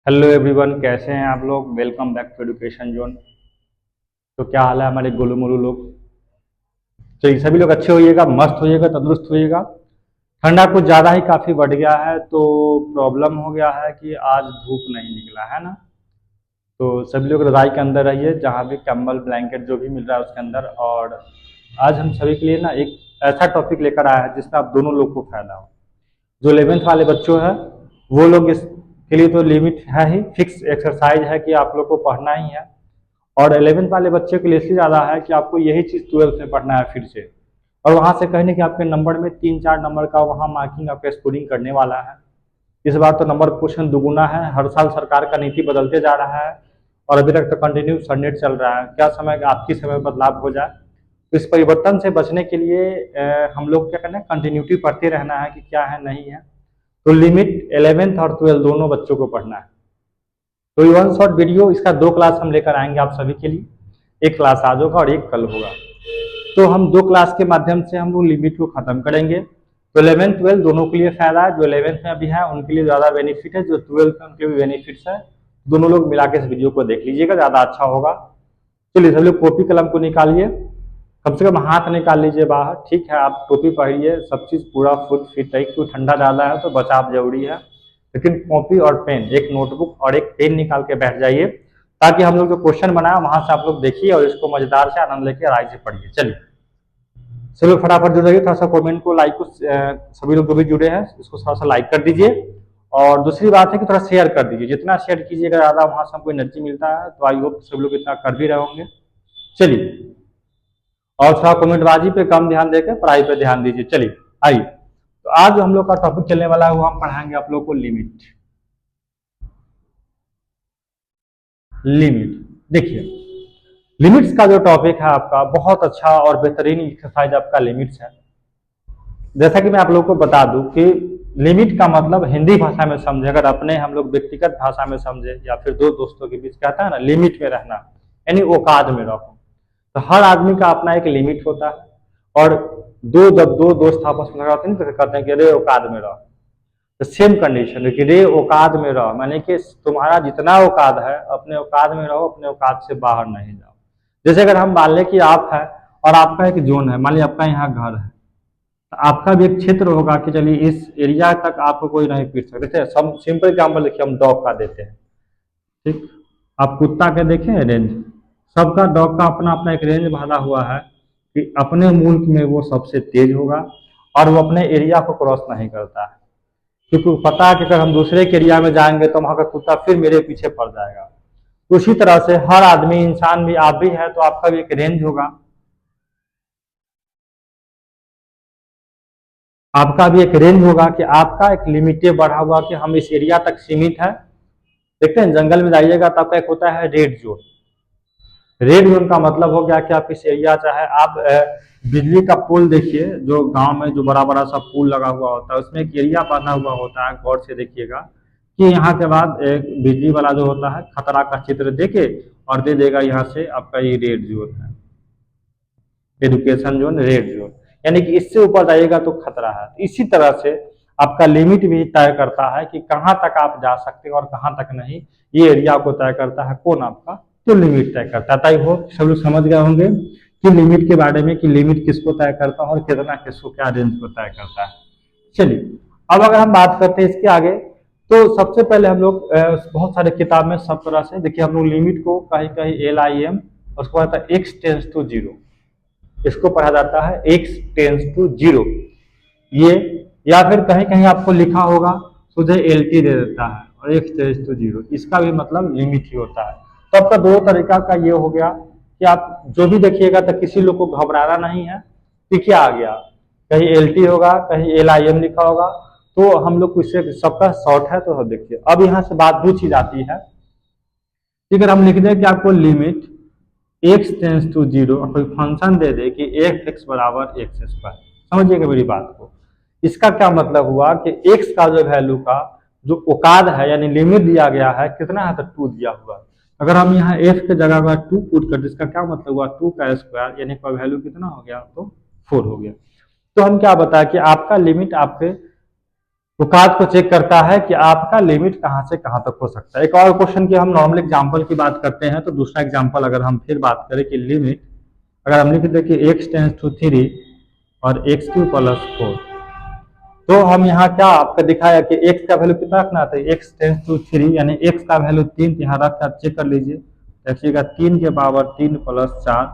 Hello everyone, कैसे हैं आप लोग। Welcome back to education zone. तो क्या हाल है हमारे गोलू मोलू लोग। चलिए सभी लोग अच्छे होइएगा, मस्त होइएगा, तंदुरुस्त होइएगा। ठंडा कुछ ज़्यादा ही काफ़ी बढ़ गया है तो प्रॉब्लम हो गया है कि आज धूप नहीं निकला है ना। तो सभी लोग रज़ाई के अंदर रहिए, जहाँ भी कंबल ब्लैंकेट जो भी मिल रहा है उसके अंदर। और आज हम सभी के लिए ना एक ऐसा टॉपिक लेकर आया है जिसमें आप दोनों लोग को फायदा हो। जो 11th वाले बच्चों हैं वो लोग इसके लिए तो लिमिट है ही, फिक्स एक्सरसाइज है कि आप लोग को पढ़ना ही है। और 11th वाले बच्चे के लिए इसलिए ज़्यादा है कि आपको यही चीज़ 12th में पढ़ना है फिर से। और वहाँ से कहने कि आपके नंबर में 3-4 नंबर का वहाँ मार्किंग आपका स्कोरिंग करने वाला है। इस बार तो नंबर क्वेश्चन दुगुना है। हर साल सरकार का नीति बदलते जा रहा है और अभी तक तो कंटिन्यू सरनेट चल रहा है। क्या समय आपकी समय में बदलाव हो जाए। तो इस परिवर्तन से बचने के लिए हम लोग क्या करना है, कंटिन्यूटी पढ़ते रहना है कि क्या है नहीं है। तो लिमिट 11th और 12th दोनों बच्चों को पढ़ना है। तो ये वन शॉट वीडियो, इसका 2 क्लास हम लेकर आएंगे आप सभी के लिए। एक क्लास आज होगा और एक कल होगा। तो हम 2 क्लास के माध्यम से हम लोग लिमिट को खत्म करेंगे। तो 11th 12th दोनों के लिए फायदा है। जो 11th में अभी है उनके लिए ज़्यादा बेनिफिट है, जो 12th में उनके भी बेनिफिट्स है। दोनों लोग मिला के इस वीडियो को देख लीजिएगा, ज़्यादा अच्छा होगा। चलिए सब लोग कॉपी कलम को निकालिए, कम से कम हाथ निकाल लीजिए बाहर। ठीक है, आप टोपी पहनिए, सब चीज़ पूरा फुल फिट है। क्योंकि ठंडा ज़्यादा है तो बचाव जरूरी है। लेकिन कॉपी और पेन, एक नोटबुक और एक पेन निकाल के बैठ जाइए, ताकि हम लोग जो क्वेश्चन बनाया वहां से आप लोग देखिए और इसको मजेदार से आनंद लेके आराम से पढ़िए। चलिए सभी लोग फटाफट जुड़ जाइए। थोड़ा सा कमेंट को लाइक को सभी लोग जो भी जुड़े हैं इसको थोड़ा सा लाइक कर दीजिए। और दूसरी बात है कि थोड़ा शेयर कर दीजिए। जितना शेयर कीजिएगा ज़्यादा वहां से हमको एनर्जी मिलता है। तो आई होप सभी लोग इतना कर भी रहे होंगे। चलिए, और थोड़ा कमेंटबाजी पे कम ध्यान देकर पढ़ाई पे ध्यान दीजिए। चलिए आइए, तो आज जो हम लोग का टॉपिक चलने वाला है वो हम पढ़ाएंगे आप लोग को लिमिट। लिमिट देखिए, लिमिट्स का जो टॉपिक है आपका बहुत अच्छा और बेहतरीन एक्सरसाइज आपका लिमिट्स है। जैसा कि मैं आप लोगों को बता दूं कि लिमिट का मतलब हिंदी भाषा में समझे, अगर अपने हम लोग व्यक्तिगत भाषा में समझे या फिर दो दोस्तों के बीच, कहता है ना लिमिट में रहना, यानी औकात में रहो। तो हर आदमी का अपना एक लिमिट होता है। और जब दो दोस्त आपस में लड़ाते हैं तो कहते हैं कि रे औकात में रहो। तो सेम कंडीशन है कि रे औकात में रहो, माने कि तुम्हारा जितना औकात है अपने औकात में रहो, अपने औकात से बाहर नहीं जाओ। जैसे अगर हम मान लें कि आप है और आपका एक जोन है, मान लीजिए आपका यहाँ घर है, तो आपका भी एक क्षेत्र होगा कि चलिए इस एरिया तक आपको कोई नहीं पीट सकते। जैसे सब सिंपल एग्जाम्पल देखिए, हम डॉग का देते हैं। ठीक, आप कुत्ता के देखें रेंज, सबका डॉग का अपना अपना एक रेंज बांधा हुआ है कि अपने मुल्क में वो सबसे तेज होगा और वो अपने एरिया को क्रॉस नहीं करता है। क्योंकि पता है कि अगर हम दूसरे के एरिया में जाएंगे तो वहां का कुत्ता फिर मेरे पीछे पड़ जाएगा। तो उसी तरह से हर आदमी, इंसान भी, आप भी है तो आपका भी एक रेंज होगा। आपका भी एक रेंज होगा कि आपका एक लिमिटेड बढ़ा हुआ कि हम इस एरिया तक सीमित है। देखते हैं जंगल में जाइएगा तो आपका एक होता है रेड जोन। रेड जोन का मतलब हो गया कि आप इस एरिया, चाहे आप बिजली का पोल देखिए, जो गांव में जो बड़ा बड़ा सा पुल लगा हुआ होता है उसमें एक एरिया बना हुआ होता है। गौर से देखिएगा कि यहाँ के बाद एक बिजली वाला जो होता है खतरा का चित्र देके और दे देगा यहाँ से आपका ये रेड जोन है, एजुकेशन जोन, रेड जोन। यानी कि इससे ऊपर जाइएगा तो खतरा है। तो इसी तरह से आपका लिमिट भी तय करता है कि कहाँ तक आप जा सकते हैं और कहाँ तक नहीं। ये एरिया को तय करता है कौन, आपका जो लिमिट तय करता है। ताकि वो सब लोग समझ गए होंगे कि लिमिट के बारे में, कि लिमिट किसको तय करता है और कितना किसको क्या रेंज को तय करता है। चलिए, अब अगर हम बात करते हैं इसके आगे, तो सबसे पहले हम लोग बहुत सारे किताब में सब तरह से देखिए, हम लोग लिमिट को कहीं कहीं LIM, उसको कहता है एक्स टेंस टू जीरो, इसको पढ़ा जाता है एक्स टेंस टू जीरो ये। या फिर कहीं कहीं आपको लिखा होगा सीधे LT दे देता है और एक्स टेंस टू जीरो, इसका भी मतलब लिमिट ही होता है। तो आपका दो तरीका का ये हो गया कि आप जो भी देखिएगा तो किसी लोग को घबराना नहीं है कि क्या आ गया, कहीं LT होगा कहीं LIM लिखा होगा। तो हम लोग इससे सबका शॉर्ट है। तो देखिए अब यहाँ से बात दो चीज आती है कि अगर हम लिख दें कि आपको limit x tends to zero और कोई फंक्शन दे दे कि x बराबर एक्स स्क्वायर, समझिएगा मेरी बात को। इसका क्या मतलब हुआ कि x का जो वैल्यू का जो औकात है, यानी लिमिट दिया गया है, कितना है तो 2 दिया हुआ। अगर हम यहाँ f के जगह पर 2 पुट कर, इसका क्या मतलब हुआ 2 का स्क्वायर, यानी का वैल्यू कितना हो गया तो 4 हो गया। तो हम क्या बताया कि आपका लिमिट आपके वो कार्ड को चेक करता है कि आपका लिमिट कहाँ से कहाँ तक हो सकता है। एक और क्वेश्चन की हम नॉर्मल एग्जांपल की बात करते हैं, तो दूसरा एग्जांपल अगर हम फिर बात करें कि लिमिट अगर हम लिख दें कि x टेंस टू 3 और x³ प्लस 4, तो हम यहाँ क्या आपका दिखाया कि x का वैल्यू कितना रखना था, x टेंस टू 3 यानी x का वैल्यू 3 यहाँ रख कर चेक कर लीजिए। देखिएगा 3 के पावर 3 प्लस 4,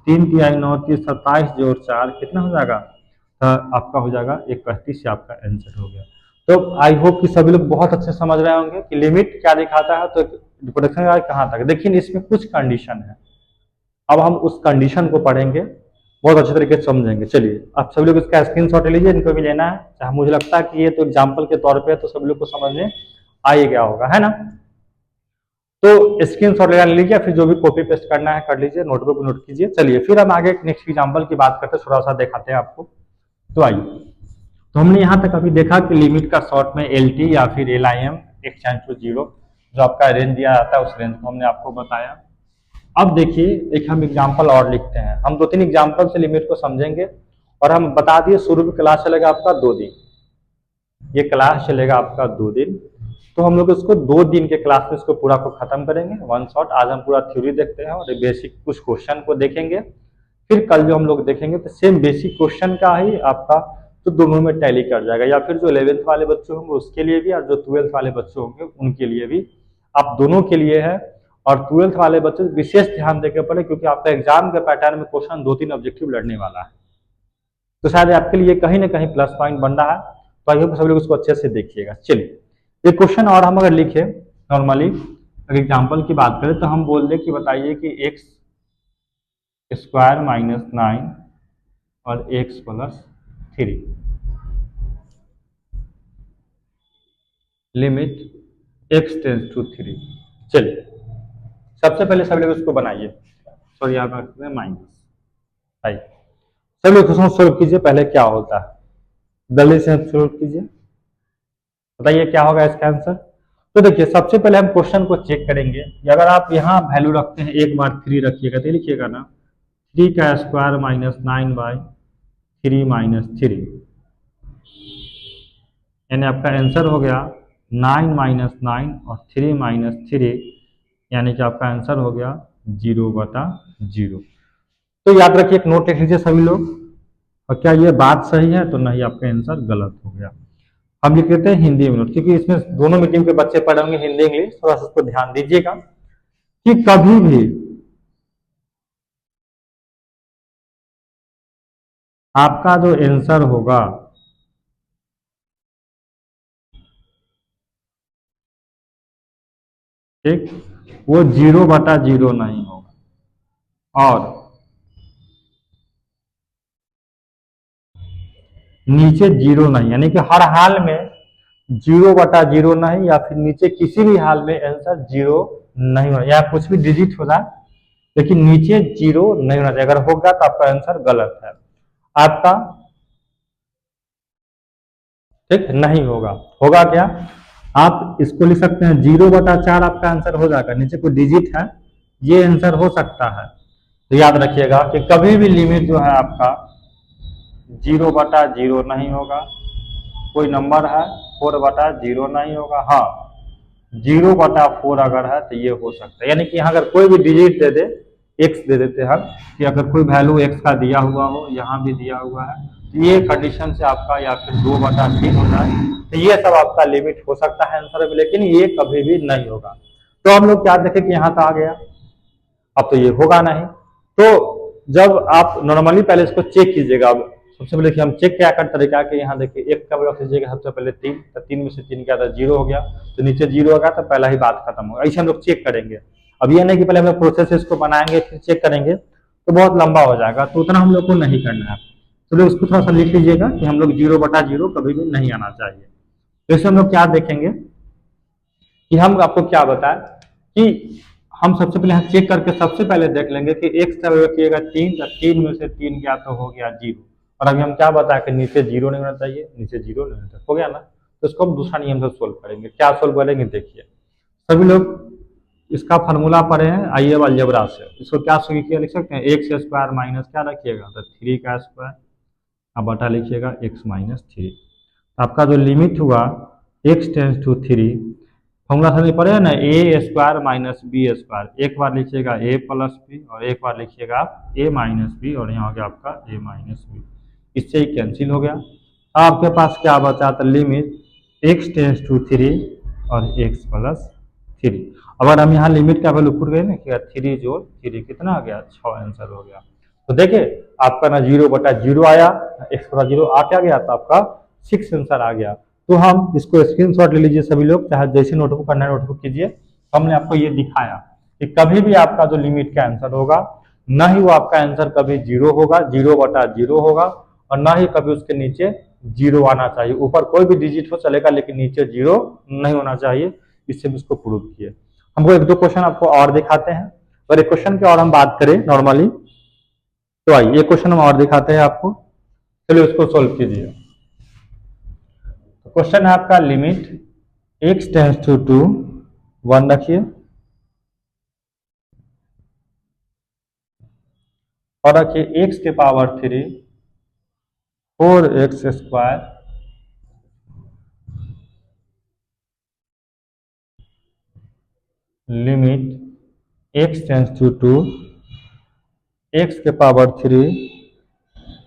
3 तिहाई 9 3 27 जोड़ 4 कितना हो जाएगा, तो आपका हो जाएगा 31 से आपका आंसर हो गया। तो आई होप कि सभी लोग बहुत अच्छे समझ रहे होंगे कि लिमिट क्या दिखाता है, तो रिप्रोडक्शन कहाँ तक। देखिए इसमें कुछ कंडीशन है, अब हम उस कंडीशन को पढ़ेंगे, बहुत अच्छे तरीके से समझेंगे। चलिए आप सभी लोग इसका स्क्रीनशॉट ले लीजिए, इनको भी लेना है। चाहे मुझे लगता है कि ये तो एग्जाम्पल के तौर पे है, तो सभी लोग को समझ में आ ही गया होगा, है ना। तो स्क्रीनशॉट ले लीजिए, फिर जो भी कॉपी पेस्ट करना है कर लीजिए, नोटबुक नोट कीजिए। चलिए फिर हम आगे नेक्स्ट एग्जाम्पल की बात करते हैं, थोड़ा सा दिखाते हैं आपको। तो आइए, तो हमने यहाँ तक अभी देखा कि लिमिट का शॉर्ट में LT या फिर LIM x टेंड्स टू 0 जो आपका रेंज दिया जाता है, उस रेंज को हमने आपको बताया। अब देखिए एक हम एग्जाम्पल और लिखते हैं, हम 2-3 एग्जाम्पल से लिमिट को समझेंगे। और हम बता दिए शुरू में क्लास चलेगा आपका 2 दिन, ये क्लास चलेगा आपका 2 दिन, तो हम लोग इसको 2 दिन के क्लास में इसको पूरा को खत्म करेंगे वन शॉट। आज हम पूरा थ्योरी देखते हैं और बेसिक कुछ क्वेश्चन को देखेंगे। फिर कल जो हम लोग देखेंगे तो सेम बेसिक क्वेश्चन का ही आपका तो दोनों में टैली कर जाएगा, या फिर जो 11th वाले बच्चे होंगे उसके लिए भी, और जो 12th वाले बच्चे होंगे उनके लिए भी, आप दोनों के लिए है। और 12th वाले बच्चे विशेष ध्यान देकर पढ़े, क्योंकि आपका एग्जाम के पैटर्न में क्वेश्चन 2-3 ऑब्जेक्टिव लड़ने वाला है, तो शायद आपके लिए कहीं ना कहीं प्लस पॉइंट बन रहा है। तो आई होप सभी लोग उसको अच्छे से देखिएगा। चलिए एक क्वेश्चन और हम अगर लिखे नॉर्मली, अगर एग्जाम्पल की बात करें तो हम बोल दें कि बताइए कि x² माइनस 9 और x plus 3 limit x tends to 3। चलिए सबसे पहले सभी लोग उसको बनाइए, सॉरी यहाँ पर रखते हैं माइनस। आइए सभी लोग क्वेश्चन सोल्व कीजिए, पहले क्या होता है जल्दी से सोल्व कीजिए, बताइए क्या होगा इसका आंसर। तो देखिए सबसे पहले हम क्वेश्चन को चेक करेंगे कि अगर आप यहाँ वैल्यू रखते हैं, एक बार 3 रखिएगा तो लिखिएगा ना 3 का स्क्वायर माइनस 9/3 माइनस 3, यानी आपका आंसर हो गया 9 माइनस 9 और 3 माइनस 3, यानी कि आपका आंसर हो गया 0/0। तो याद रखिए, एक नोट लिख लीजिए सभी लोग, और क्या ये बात सही है तो नहीं, आपका आंसर गलत हो गया। हम लिख लेते हैं हिंदी में नोट, क्योंकि इसमें दोनों मीडियम के बच्चे पढ़े होंगे, हिंदी इंग्लिश, थोड़ा सा उसको ध्यान दीजिएगा कि कभी भी आपका जो आंसर होगा ठीक, वो 0/0 नहीं होगा, और नीचे 0 नहीं, यानी कि हर हाल में 0/0 नहीं, या फिर नीचे किसी भी हाल में आंसर 0 नहीं होना, या कुछ भी डिजिट हो जाए लेकिन नीचे 0 नहीं होना चाहिए। अगर होगा तो आपका आंसर गलत है, आपका ठीक नहीं होगा। होगा क्या, आप इसको लिख सकते हैं 0/4 आपका आंसर हो जाएगा, नीचे कोई डिजिट है, ये आंसर हो सकता है। तो याद रखिएगा कि कभी भी लिमिट जो है आपका 0/0 नहीं होगा, कोई नंबर है 4/0 नहीं होगा, हाँ 0/4 अगर है तो ये हो सकता है, यानी कि यहाँ अगर कोई भी डिजिट दे दे, x दे देते हैं कि अगर कोई वैल्यू x का दिया हुआ हो, यहाँ भी दिया हुआ है, तो ये कंडीशन से आपका या फिर 2/3 होता है, तो ये सब आपका लिमिट हो सकता है आंसर में, लेकिन ये कभी भी नहीं होगा। तो हम लोग क्या देखें कि यहाँ तो आ गया, अब तो ये होगा नहीं। तो जब आप नॉर्मली पहले इसको चेक कीजिएगा, अब सबसे पहले कि हम चेक क्या कर तरीका कि यहाँ देखिए एक का रख लीजिएगा, सबसे पहले 3, तो 3 में से 3 क्या था 0 हो गया, तो नीचे 0 होगा तो पहला ही बात खत्म होगा। ऐसे हम लोग चेक करेंगे। अब ये नहीं कि पहले हम लोग प्रोसेस इसको बनाएंगे फिर चेक करेंगे, तो बहुत लंबा हो जाएगा, तो उतना हम लोग को नहीं करना है। तो लोग इसको थोड़ा सा लिख लीजिएगा कि हम लोग 0/0 कभी भी नहीं आना चाहिए। तो इससे हम लोग क्या देखेंगे कि हम आपको क्या बताएं कि हम सबसे पहले यहाँ चेक करके सबसे पहले देख लेंगे कि x का रखिएगा 3, तो 3 में से 3 क्या तो हो गया 0, और अभी हम क्या बताएं कि नीचे 0 नहीं होना चाहिए, नीचे 0 नहीं होना चाहिए, हो गया ना। तो इसको हम दूसरा नियम से सोल्व करेंगे। क्या सोल्व करेंगे देखिए, सभी लोग इसका फार्मूला पढ़े हैं, आइए अब अलजेब्रा से इसको क्या लिख सकते हैं, x² माइनस क्या रखिएगा तो 3 का स्क्वायर, अब बटा लिखिएगा x माइनस 3। आपका जो लिमिट हुआ x टेंस टू 3, फॉर्मूला समझ पड़ेगा ना, ए स्क्वायर माइनस बी स्क्वायर, एक बार लिखिएगा ए प्लस बी और एक बार लिखिएगा आप ए माइनस बी और यहाँ हो गया आपका ए माइनस बी, इससे ही कैंसिल हो गया। आपके पास क्या बचा था, लिमिट x टेंस टू 3 और x प्लस 3। अगर हम यहाँ लिमिट का वैल्यू पुट गए ना कि 3 जोड़ 3 कितना आ गया, 6 आंसर हो गया। तो देखिए आपका ना 0/0 आया, x बटा 0 आ क्या गया, तो आपका 6 आंसर आ गया। तो हम इसको स्क्रीनशॉट ले लीजिए सभी लोग, चाहे जैसे नोटबुक करना है नोटबुक कीजिए। हमने आपको ये दिखाया कि कभी भी आपका जो लिमिट का आंसर होगा, ना ही वो आपका आंसर कभी 0 होगा, 0/0 होगा, और ना ही कभी उसके नीचे 0 आना चाहिए। ऊपर कोई भी डिजिट हो चलेगा लेकिन नीचे 0 नहीं होना चाहिए। इससे भी उसको प्रूव किए। हमको एक दो क्वेश्चन आपको और दिखाते हैं, और एक क्वेश्चन की और हम बात करें नॉर्मली, तो आइए एक क्वेश्चन हम और दिखाते हैं आपको, चलिए उसको सोल्व कीजिए। क्वेश्चन है आपका, लिमिट x टेंस टू 2 1 रखिए, और रखिए x के power 3 4x square limit x tends to 2 x के पावर 3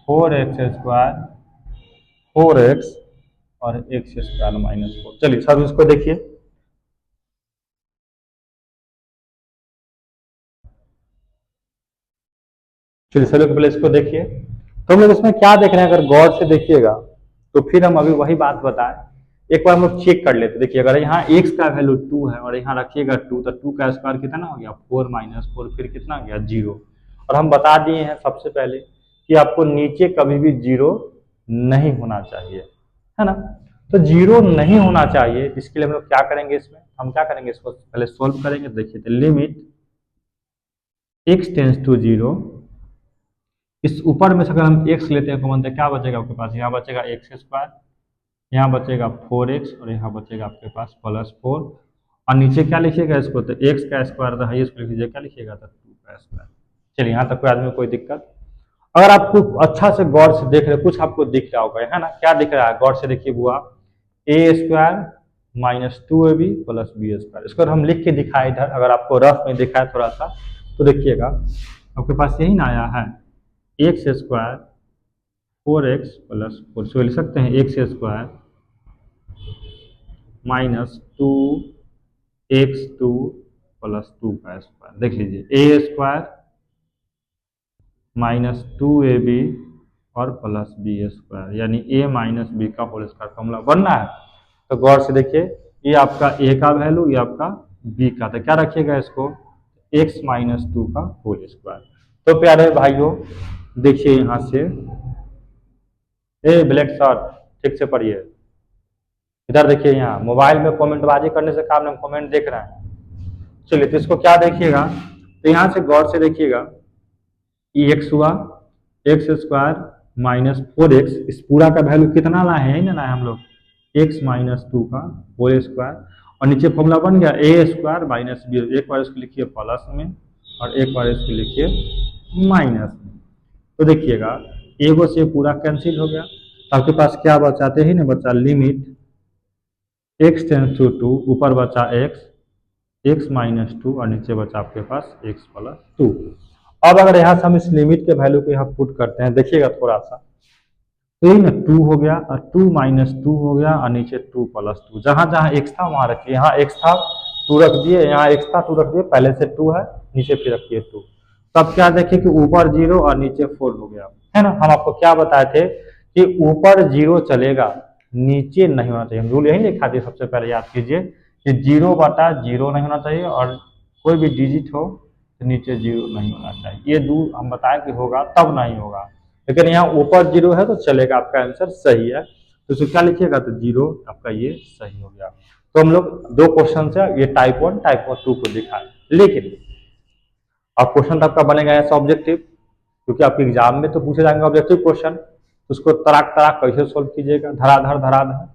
4x स्क्वायर 4x और x स्क्वायर माइनस 4। चलिए सब इसको देखिए। चलिए सभी को पहले इसको देखिए। तो हम लोग इसमें क्या देख रहे हैं, अगर गौर से देखिएगा तो फिर हम अभी वही बात बताएं, एक बार हम लोग चेक कर लेते। देखिए अगर यहाँ x का वैल्यू 2 है और यहाँ रखिएगा 2, तो 2 का स्क्वायर कितना हो गया 4 माइनस 4, फिर कितना गया 0। और हम बता दिए हैं सबसे पहले कि आपको नीचे कभी भी 0 नहीं होना चाहिए, है ना। तो 0 नहीं होना चाहिए, इसके लिए हम लोग क्या करेंगे, इसमें हम क्या करेंगे, इसको पहले सोल्व करेंगे। देखिए तो लिमिट x टेंस टू 0, इस ऊपर में से अगर हम x लेते हैं कॉमन, तो क्या बचेगा आपके पास, यहाँ बचेगा x स्क्वायर, यहाँ बचेगा 4x और यहाँ बचेगा आपके पास +4, और नीचे क्या लिखिएगा इसको, तो x का स्क्वायर था, इसको लिख लीजिए, क्या लिखिएगा, तो 2 का स्क्वायर। चलिए यहाँ तक कोई आदमी कोई दिक्कत। अगर आपको अच्छा से गौर से देख रहे, कुछ आपको दिख रहा होगा, है ना, क्या दिख रहा है, गौर से देखिए बुआ, a square minus 2ab plus B square. इसको हम लिख के दिखाए इधर, अगर आपको रफ में दिखाए थोड़ा सा तो देखिएगा आपके पास यही ना आया है, एक्स स्क्वायर 4x प्लस 4, इसको लिख सकते हैं x square minus 2x2 plus 2 का स्क्वायर। देख लीजिए a स्क्वायर माइनस 2ab और प्लस बी स्क्वायर, यानी a माइनस बी का होल स्क्वायर फॉर्मूला बनना है। तो गौर से देखिए, ये आपका a का वैल्यू, ये आपका b का, तो क्या रखिएगा इसको, x माइनस 2 का होल स्क्वायर। तो प्यारे भाइयों देखिए यहाँ से, ए ब्लैक शर्ट ठीक से पढ़िए, इधर देखिए, यहाँ मोबाइल में कमेंटबाजी करने से काम नहीं, कमेंट देख रहे हैं। चलिए तो इसको क्या देखिएगा, तो यहाँ से गौर से देखिएगा, ये x हुआ एक्स स्क्वायर माइनस 4x, इस पूरा का वैल्यू कितना लाए हैं, ना हम लोग x माइनस 2 का होल स्क्वायर, और नीचे फॉर्मूला बन गया a स्क्वायर माइनस बी। एक बार इसको लिखिए प्लस में और एक बार इसको लिखिए माइनस में। तो देखिएगा एगो से पूरा कैंसिल हो गया, तो आपके पास क्या बचाते ही ना बचा, लिमिट x टेंस टू 2, ऊपर बचा x माइनस 2 और नीचे बचा आपके पास x प्लस 2। अब अगर यहाँ से हम इस लिमिट के वैल्यू को यहाँ पुट करते हैं, देखिएगा थोड़ा सा, तो यही ना 2 हो गया और 2 माइनस 2 हो गया और नीचे 2 प्लस 2, जहां जहां x था वहां रखिए, यहाँ x था 2 रख दिए, यहाँ x था 2 रख दिए, पहले से 2 है, नीचे फिर रखिए 2। तब क्या देखिए कि ऊपर 0 और नीचे 4 हो गया, है ना। हम आपको क्या बताए थे कि ऊपर 0 चलेगा, नीचे नहीं होना चाहिए। हम रूल यही लिखा दिए, सबसे पहले याद कीजिए कि 0/0 नहीं होना चाहिए, और कोई भी डिजिट हो तो नीचे 0 नहीं होना चाहिए। ये दूर हम बताएं कि होगा तब नहीं होगा, लेकिन यहाँ ऊपर 0 है तो चलेगा, आपका आंसर सही है। तो इसको क्या लिखिएगा, तो 0 आपका ये सही हो गया। तो हम लोग दो क्वेश्चन से ये टाइप 1 टाइप 2 को दिखाए, लेकिन अब क्वेश्चन तो आपका बनेगा ऐसा ऑब्जेक्टिव, क्योंकि आपके एग्जाम में तो पूछे जाएंगे ऑब्जेक्टिव क्वेश्चन, तो उसको तराक तराक कैसे सोल्व कीजिएगा, धराधर धराधर।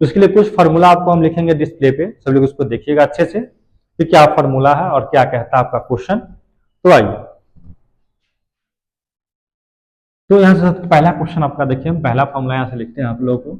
तो इसके लिए कुछ फार्मूला आपको हम लिखेंगे डिस्प्ले पे, सब लोग उसको देखिएगा अच्छे से कि क्या फार्मूला है और क्या कहता है आपका क्वेश्चन। तो आइए, तो यहाँ से पहला क्वेश्चन आपका देखिए, हम पहला फॉर्मूला यहाँ से लिखते हैं आप लोगों को,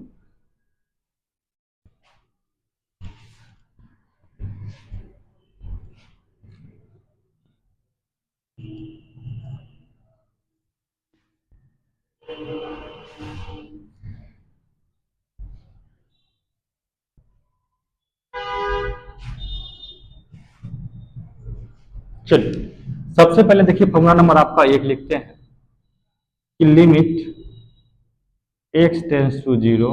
चलिए सबसे पहले देखिए फॉर्मूला नंबर आपका 1 लिखते हैं कि limit x tends to 0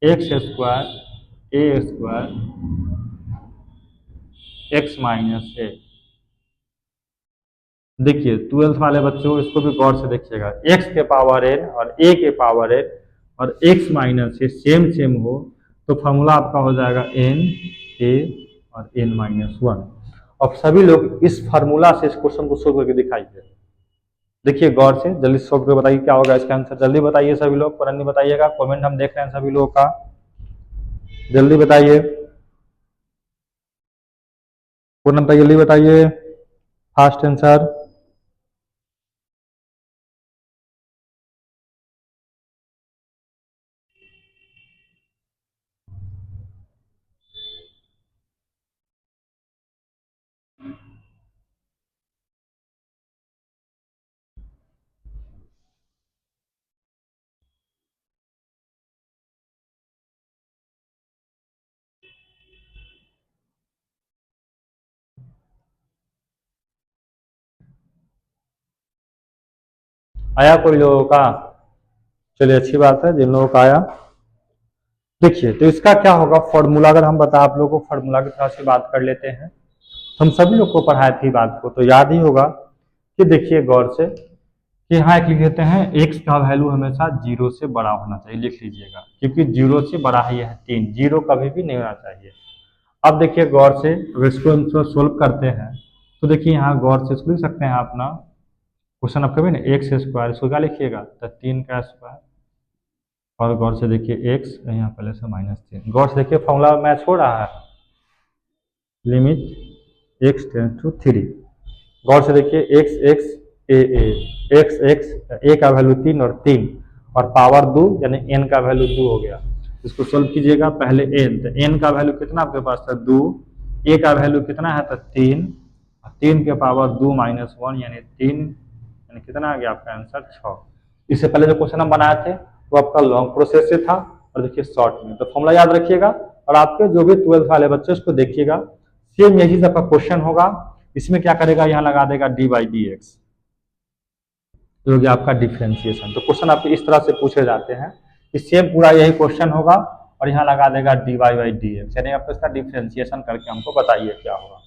x square a square x minus a. देखिए 12th वाले बच्चों इसको भी गौर से देखिएगा, x के पावर n और a के पावर n और x माइनस ए सेम सेम हो तो फॉर्मूला आपका हो जाएगा n a और n माइनस 1। अब सभी लोग इस फार्मूला से इस क्वेश्चन को सोल्व करके दिखाइए। देखिए गौर से, जल्दी सोल्व करके बताइए क्या होगा इसका आंसर। जल्दी बताइए सभी लोग, पर नहीं बताइएगा, कमेंट हम देख रहे हैं सभी लोगों का, जल्दी बताइए पूर्ण, जल्दी बताइए फास्ट आंसर। आया कोई लोगों का? चलिए अच्छी बात है जिन लोगों का आया। देखिए तो इसका क्या होगा फॉर्मूला, अगर हम बता आप लोगों को फॉर्मूला की तरह से बात कर लेते हैं, हम सभी लोग को पढ़ाए थे बात को तो याद ही होगा कि देखिए गौर से कि यहाँ एक लिख देते हैं x का वैल्यू हमेशा 0 से बड़ा होना चाहिए, लिख लीजिएगा, क्योंकि 0 से बड़ा ही है 3, 0 कभी भी नहीं होना चाहिए। अब देखिए गौर से अगर इसको सोल्व करते हैं तो देखिए यहाँ गौर से लिख सकते हैं अपना क्वेश्चन आप कभी ना एक्स स्क्वायर, इसको क्या लिखिएगा तो 3 का स्क्वायर, और गौर से देखिए x यहाँ पहले से -3। गौर से देखिए फॉर्मूला मैच हो रहा है, लिमिट x टेंस टू 3। गौर से देखिए x x a a x x a का वैल्यू 3 और 3 और पावर 2 यानी n का वैल्यू 2 हो गया। इसको सोल्व कीजिएगा, पहले n, तो n का वैल्यू कितना आपके पास था 2, a का वैल्यू कितना है तो 3, 3 के पावर 2 माइनस 1 यानी 3, यानी कितना आ गया आपका आंसर 6। इससे पहले जो क्वेश्चन हम बनाए थे वो आपका लॉन्ग प्रोसेस से था और देखिए शॉर्ट में, तो फॉर्मूला याद रखिएगा और आपके जो भी 12th वाले बच्चे उसको देखिएगा, सेम यही चीज आपका क्वेश्चन होगा। इसमें क्या करेगा, यहाँ लगा देगा डी बाई डी एक्स, जो कि आपका डिफ्रेंशिएशन। तो क्वेश्चन आपके इस तरह से पूछे जाते हैं कि सेम पूरा यही क्वेश्चन होगा और यहाँ लगा देगा D Y by D X, यानी आपको इसका डिफ्रेंशिएशन करके हमको बताइए क्या होगा।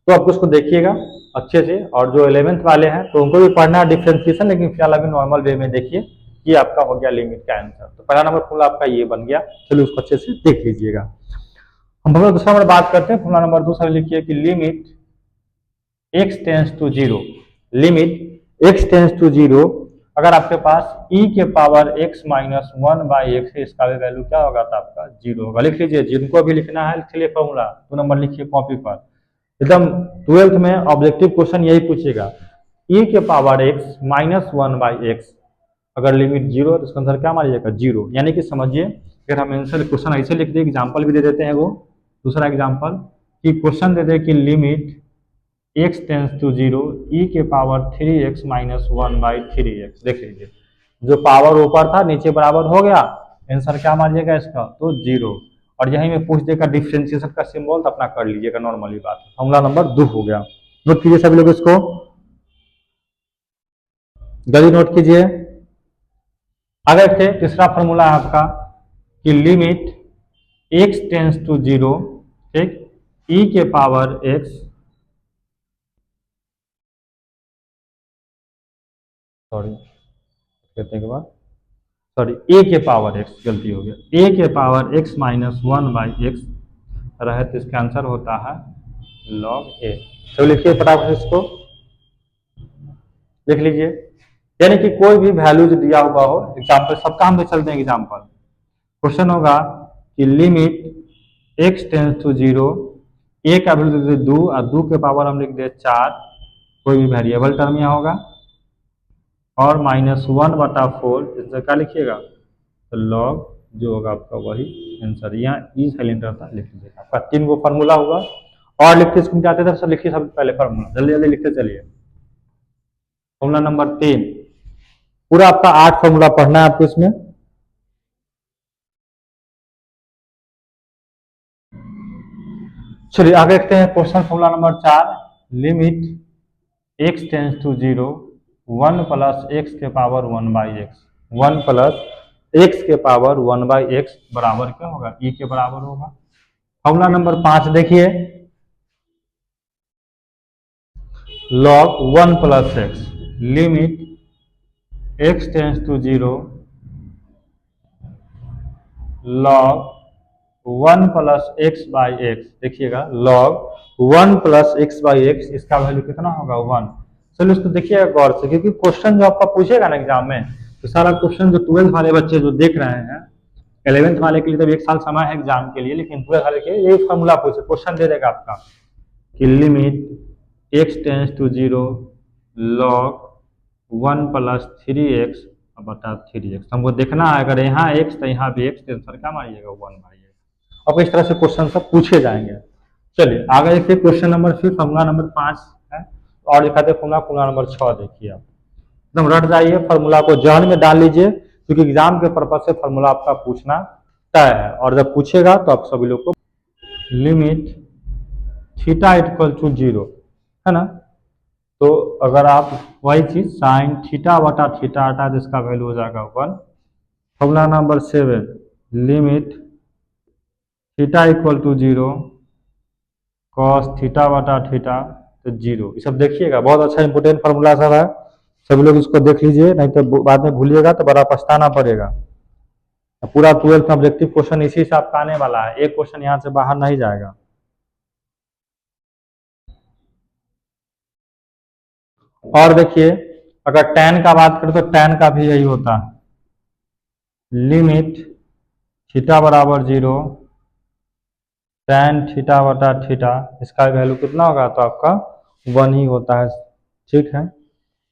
तो आप उसको देखिएगा अच्छे से, और जो 11th वाले हैं तो उनको भी पढ़ना है डिफ्रेंशिएशन, लेकिन फिलहाल अभी नॉर्मल वे में देखिए ये आपका हो गया लिमिट का आंसर। तो पहला नंबर फॉर्मूला आपका ये बन गया, चलिए उसको अच्छे से देख लीजिएगा। हम फॉर्मूला दूसरा नंबर बात करते हैं। फॉर्मूला नंबर दूसरा लिखिए कि limit x tends to 0, limit x tends to 0, अगर आपके पास e के power x minus 1 by x है, इसका भी वैल्यू क्या होगा तो आपका 0 होगा। लिख लीजिए, जिनको भी लिखना है लिख लिए फॉर्मूला, 2 नंबर लिखिए कॉपी पर, एकदम 12th में ऑब्जेक्टिव क्वेश्चन यही पूछेगा, e के power x minus 1 by x, अगर लिमिट 0 है तो इसका आंसर क्या मानिएगा 0। यानी कि समझिए अगर हम आंसर क्वेश्चन ऐसे लिख दे, एग्जाम्पल भी दे देते हैं, वो दूसरा एग्जाम्पल कि क्वेश्चन दे दे कि limit x tends to 0 e के power 3x minus 1 by 3x। देख लीजिए जो पावर ऊपर था नीचे बराबर हो गया, आंसर क्या मानिएगा इसका तो 0, और यही में पूछ देगा डिफ्रेंशिएशन का सिंबल तो अपना कर लीजिएगा, नॉर्मली बात। फॉर्मूला नंबर 2 हो गया, नोट कीजिए सभी लोग इसको, जल्दी नोट कीजिए। आगे थे तीसरा फॉर्मूला है आपका कि लिमिट x टेंस टू 0, ठीक, e के पावर x, सॉरी कहते के बाद सॉरी a के पावर x, गलती हो गया, a के power x minus 1 by x रहे तो इसका आंसर होता है log a। तो लिखिए फटाफट इसको लिख लीजिए, यानी कि कोई भी वैल्यू जो दिया हुआ हो, एग्जाम्पल सबका हम चलते हैं एग्जाम्पल, क्वेश्चन होगा कि limit x tends to 0, a का वैल्यू दे 2 और 2 के पावर हम लिख दे 4, कोई भी वेरिएबल टर्म यहाँ होगा, और माइनस 1/4, इसमें क्या लिखिएगा तो लॉग जो होगा आपका वही आंसर, यहाँ ई साइलेंट रहता है, लिख लीजिएगा। आपका 3 गो फार्मूला होगा, और लिखते इसको जाते थे सब लिखिए, सब पहले फार्मूला जल्दी जल्दी लिखते चलिए। फॉर्मूला नंबर 3, पूरा आपका 8 फार्मूला पढ़ना है आपको इसमें। चलिए आगे देखते हैं question formula number 4। Limit x tends to 0 1 plus x के power 1 by x 1 plus x के पावर 1 बाई एक्स बराबर क्या होगा, e के बराबर होगा। फॉर्मूला नंबर 5 देखिए, log 1 plus x limit x tends to 0 log 1 plus x by x. देखिएगा log 1 plus x by x, इसका वैल्यू कितना होगा 1। चलिए उसको देखिएगा गौर से, क्योंकि क्वेश्चन जो आपका पूछेगा ना एग्जाम में, तो सारा क्वेश्चन जो 12th वाले बच्चे जो देख रहे हैं, 11th वाले के लिए तो 1 साल समय है एग्जाम के लिए, लेकिन 12th वाले के लिए ये फॉर्मूला पूछे क्वेश्चन दे देगा आपका कि limit x tends to 0 log 1 plus 3x बटा 3x। हमको देखना है अगर यहाँ x तो यहाँ भी x, तो आंसर क्या मारिएगा 1 मारिएगा। अब इस तरह से क्वेश्चन सब पूछे जाएंगे। चलिए आगे देखिए क्वेश्चन नंबर 5 फॉर्मूला नंबर 5 है, और दिखाते फॉर्मूला नंबर 6 देखिए आप एकदम रट जाइए, फॉर्मूला को जहन में डाल लीजिए, क्योंकि एग्जाम के पर्पज से फॉर्मूला आपका पूछना तय है, और जब पूछेगा तो आप सभी लोग को लिमिट थीटा इक्वल टू 0 है ना, तो अगर आप वही चीज साइन थीटा बटा थीटा हटा तो इसका वैल्यू हो जाएगा 1। Formula number 7 limit theta equal to 0 cos theta बटा थीटा तो 0। ये सब देखिएगा, बहुत अच्छा इंपोर्टेंट फार्मूला सब है, सभी लोग इसको देख लीजिए, नहीं तो बाद में भूलिएगा तो बड़ा पछताना पड़ेगा। पूरा 12th का ऑब्जेक्टिव क्वेश्चन इसी से आपका आने वाला है, एक क्वेश्चन यहाँ से बाहर नहीं जाएगा। और देखिए अगर tan का बात करें तो tan का भी यही होता है, लिमिट थीटा बराबर 0 tan थीटा बटा थीटा, इसका वैल्यू कितना होगा तो आपका 1 ही होता है। ठीक है,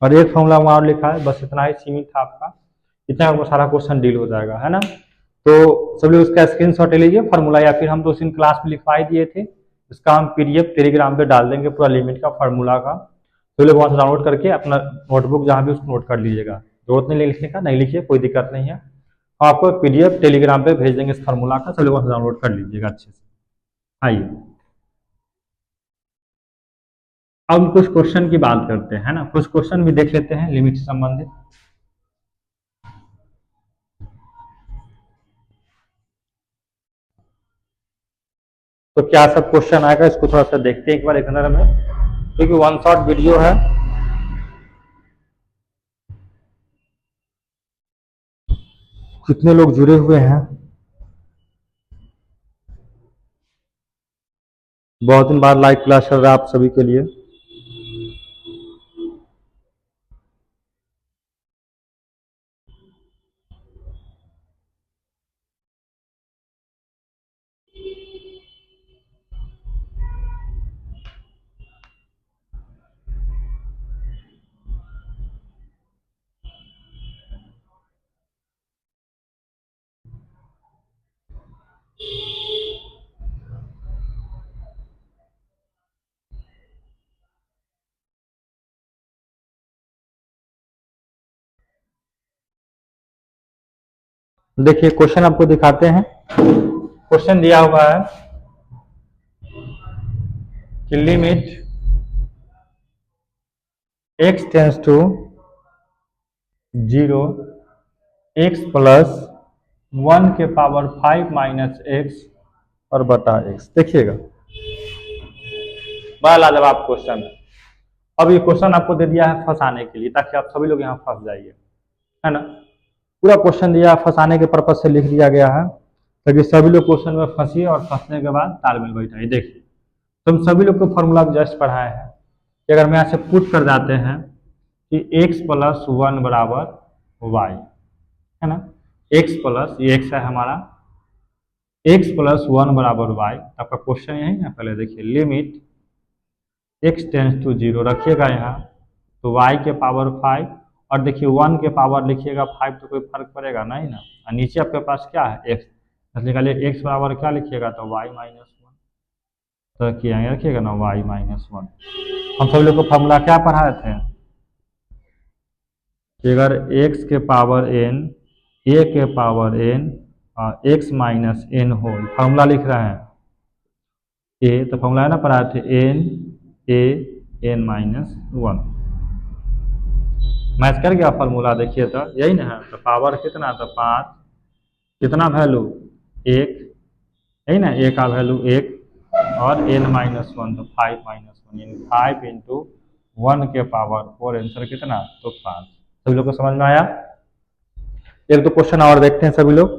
और एक फॉर्मूला वहाँ और लिखा है, बस इतना ही सीमित था आपका, इतना आपको सारा क्वेश्चन डील हो जाएगा है ना। तो सब लोग उसका स्क्रीनशॉट ले लीजिए फॉर्मूला, या फिर हम तो उस दिन क्लास में लिखवा ही दिए थे, इसका हम पीडीएफ टेलीग्राम पे डाल देंगे पूरा लिमिट का फार्मूला का, तो लोग वहाँ से डाउनलोड करके अपना नोटबुक जहाँ भी उसको नोट कर लीजिएगा, जरूरत नहीं लिखने का, नहीं लिखिए कोई दिक्कत नहीं है, हम आपको पीडीएफ टेलीग्राम पे भेज देंगे इस फार्मूला का, सब लोग वहाँ से डाउनलोड कर लीजिएगा अच्छे से। आइए अब कुछ क्वेश्चन की बात करते हैं ना, कुछ क्वेश्चन भी देख लेते हैं लिमिट से संबंधित। तो क्या सब क्वेश्चन आएगा इसको थोड़ा सा देखते हैं एक बार एक नजर में, क्योंकि वन शॉट वीडियो है। कितने लोग जुड़े हुए हैं, बहुत दिन बाद लाइव क्लास चल रहा है आप सभी के लिए। देखिए क्वेश्चन आपको दिखाते हैं, क्वेश्चन दिया हुआ है कि limit x tends to 0 x plus 1 के पावर 5 माइनस एक्स और बटा x। देखिएगा बड़ा लाजवाब क्वेश्चन है। अब ये क्वेश्चन आपको दे दिया है फंसाने के लिए, ताकि आप सभी लोग यहाँ फंस जाइए, है ना। पूरा क्वेश्चन दिया फंसाने के पर्पज से लिख दिया गया है, ताकि सभी लोग क्वेश्चन में फंसिए और फंसने के बाद तालमेल बैठाइए। देखिए तुम सभी लोग को फॉर्मूला जस्ट पढ़ाए हैं कि अगर मैं यहाँ से पुट कर जाते हैं कि x प्लस 1 बराबर y है ना, x प्लस ये x है हमारा, x प्लस 1 बराबर y, आपका क्वेश्चन यही है। पहले देखिए लिमिट x टेंस टू 0 रखिएगा यहाँ, तो y के पावर 5, और देखिए 1 के पावर लिखिएगा 5 तो कोई फर्क पड़ेगा नहीं ना, और नीचे आपके पास क्या है x, निकालिए x बराबर क्या लिखिएगा तो y माइनस 1, तो क्या रखिएगा ना y माइनस 1। हम सभी लोग को फॉर्मूला क्या पढ़ाए थे कि अगर x के पावर n a के power n x minus n हो, फॉर्मूला लिख रहे हैं, ए, तो फॉर्मूला है ना पढ़ाए थे n a n minus 1। Match कर गया फॉर्मूला, देखिए तो यही ना है। तो पावर कितना, तो 5, कितना वैल्यू 1, यही ना, ए का वैल्यू 1 और एन माइनस 1 तो 5 माइनस 1 यानी 5 इंटू 1 के पावर 4, आंसर कितना, तो 5। सभी लोग को समझ में आया। एक दो क्वेश्चन और देखते हैं सभी लोग।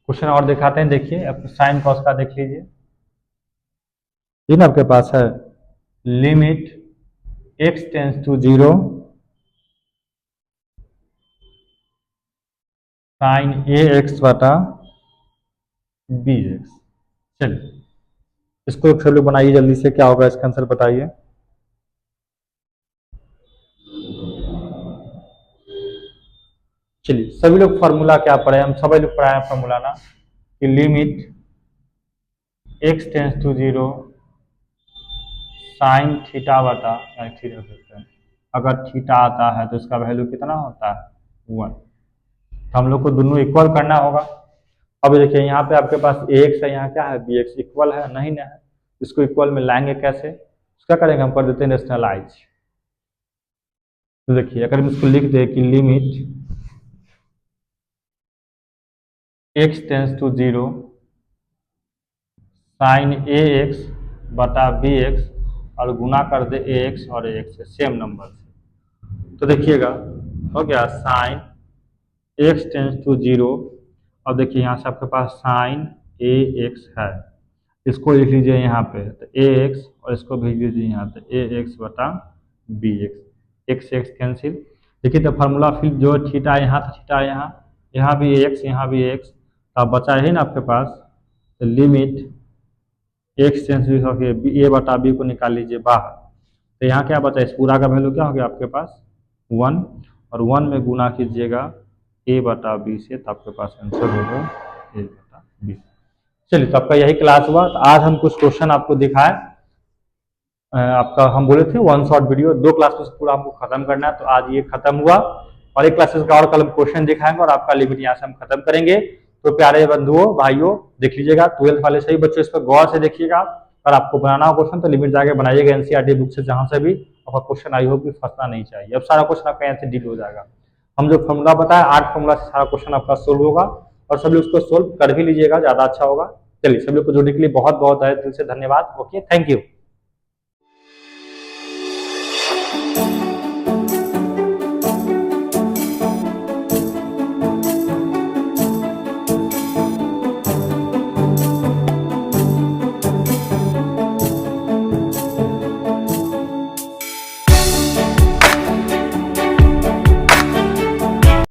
क्वेश्चन और दिखाते हैं, देखिए अब साइन कॉस का देख लीजिए। ये ना आपके पास है limit x tends to 0 sine a x बटा बी एक्स। चलिए इसको सब लोग बनाइए जल्दी से, क्या होगा इसका आंसर बताइए। चलिए सभी लोग फार्मूला क्या पढ़े, हम सभी लोग पढ़ाए फार्मूला ना कि limit x tends to 0 sine theta बटा थीटा करते हैं, अगर थीटा आता है तो इसका वैल्यू कितना होता है 1। तो हम लोग को दोनों इक्वल करना होगा। अब देखिए यहाँ पे आपके पास ax है, यहाँ क्या है bx, इक्वल है नहीं ना है, इसको इक्वल में लाएंगे कैसे, क्या करेंगे, हम कर देते हैं नेशनलाइज। तो देखिए अगर हम इसको लिख दे कि limit x tends to 0 sine a x बटा बी एक्स और गुना कर दे ए एक्स और ए एक्स से सेम नंबर से, तो देखिएगा हो गया साइन एक्स टेंस टू 0। अब देखिए यहाँ से आपके पास साइन ए एक्स है, इसको लिख लीजिए यहाँ पे तो ए एक्स और इसको भेज दीजिए यहाँ पे ए एक्स बटा b x, x x cancel. देखिए तो फार्मूला फिर जो थीटा यहाँ था थीटा यहाँ, यहाँ भी एक्स यहाँ भी एक्स, तो अब बचा है ना आपके पास तो लिमिट एक्स टेंस टू ए बटा बी को निकाल लीजिए बाहर, तो यहाँ क्या बचा, इस पूरा का वैल्यू क्या हो गया आपके पास 1 और 1 में गुना कीजिएगा ए बटा बी से, तो आपके पास आंसर होगा ए बटा बी। चलिए तो आपका यही क्लास हुआ। तो आज हम कुछ क्वेश्चन आपको दिखाए, आपका हम बोले थे 1 शॉर्ट वीडियो 2 क्लासेस पूरा हमको खत्म करना है, तो आज ये खत्म हुआ और एक क्लासेस का और कल हम क्वेश्चन दिखाएंगे और आपका लिमिट यहाँ से हम खत्म करेंगे। तो प्यारे बंधुओं भाइयों देख लीजिएगा, 12th वाले सभी बच्चों इस पर गौर से देखिएगा, और आपको बनाना हो क्वेश्चन तो लिमिट जाके बनाइएगा एनसीईआरटी बुक से, जहां से भी आपका क्वेश्चन आई हो कि फंसना नहीं चाहिए। अब सारा क्वेश्चन आपका यहाँ से डील हो जाएगा। हम जो फॉर्मूला बताया 8 फॉर्मूला से सारा क्वेश्चन आपका सोल्व होगा, और सभी उसको सोल्व कर भी लीजिएगा, ज्यादा अच्छा होगा। चलिए सभी लोग को जुड़ने के लिए बहुत बहुत दिल से धन्यवाद। Okay, thank you.